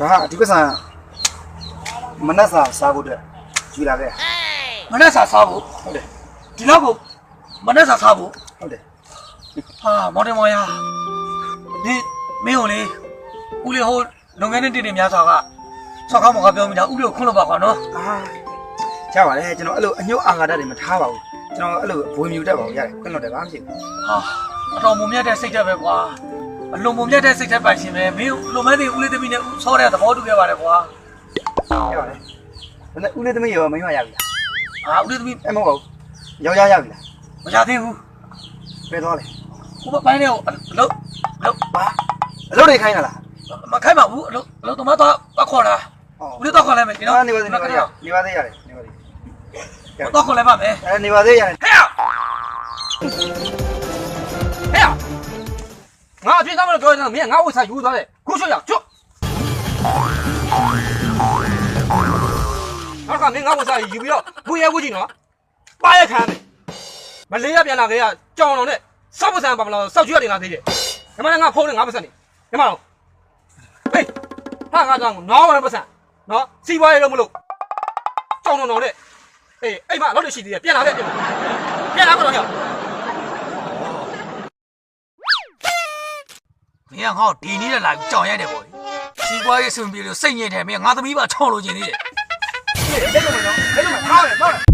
ဒါဒီပစံမနက်စာစားဖို့အတွက်ယူလာခဲ့ မနေ့စာစားဖို့ ဟုတ်တယ် ဒီလောက်ကိုမနေ့စာစားဖို့ ဟုတ်တယ် ဟာမောင်တယ်မောင်ရဒီမင်းကိုလေဦးလေးဟိုလုပ်ငန်းနဲ့တည်တည်များစွာကဆောက်ကောင်းမောင်ကပြောမိတာဦးလေးကိုခွန်းလို့ပါကွာနော် ချပါလေကျွန်တော်အဲ့လိုအညွတ်အာဃာတတွေမထားပါဘူးကျွန်တော်အဲ့လိုဘွေမြူတတ်ပါဘူးရတယ်ခွင့်လွတ်တယ်ဘာမှမရှိဘူး ဟာအတော်မုံမြတ်တဲ့စိတ်ဓာတ်ပဲကွာအလွန်မုံမြတ်တဲ့စိတ်ဓာတ်ပိုင်ရှင်ပဲမင်းလုံမန်းသေးဦးလေးသမီးနဲ့ဦးဆောတဲ့သဘောတူခဲ့ပါတယ်ကွာ ရပါလေဒါနဲ့ဦးလေးသမီးရောမိမရပြီလား ဟာဦးလေးသမီး အဲ့မဟုတ်ပါဘူးယောက်ျားရပြီလား မရသေးဘူး ဘယ်သွားလဲ ကိုမပိုင်းနဲ့ကိုအလုပ် ဘာအလုပ်တွေခိုင်းတာလား မခိုင်းပါဘူးအလုပ်သမားတော့ခေါ်တာဦးလေးတော့ခေါ်လိုက်မယ်ကျွန်တော် နေပါသေးရတယ်နေပါသေးရတယ် တော့ခေါ်လိုက်ပါမယ် နေပါသေးရတယ် ဟဲ့ငါအပြင်သားမလို့ပြောနေတာမင်းငါ့ဝိစာယူသွားတယ်ခုချွတ်ရချွတ်နောက်ကမင်းငါ့ဝိစာယူပြီးတော့ဘူးရဲဘူးကြည့်နော်ပါရခံတယ်မလေးရပြန်လာခဲ့ရကြောင်တော်နဲ့စောက်ပစံပါမလားစောက်ကျွရတယ်ငါသေးတယ်ဒီမှာငါဖုန်းနဲ့ငါပစံနေဒီမှာတော့ဟေးဟာငါကြောင်နောင်းရပစံနော်စီးပွားရေးလို့မလို့ကြောင်တော်နဲ့အေးအဲ့မှာလောက်လို့ရှိသေးတယ်ပြန်လာခဲ့ပြန်လာမလို့ရမင်းကငါ့ဒီနေ့လာကြောင်ရိုက်တယ်ပေါ့လေစီးပွားရေးအဆင်ပြေလို့စိတ်ညစ်တယ်မင်းငါသမီးပါချောင်းလို့ခြင်းသေးတယ် အဲ့လိုမနော်အဲ့လိုမထားရတော့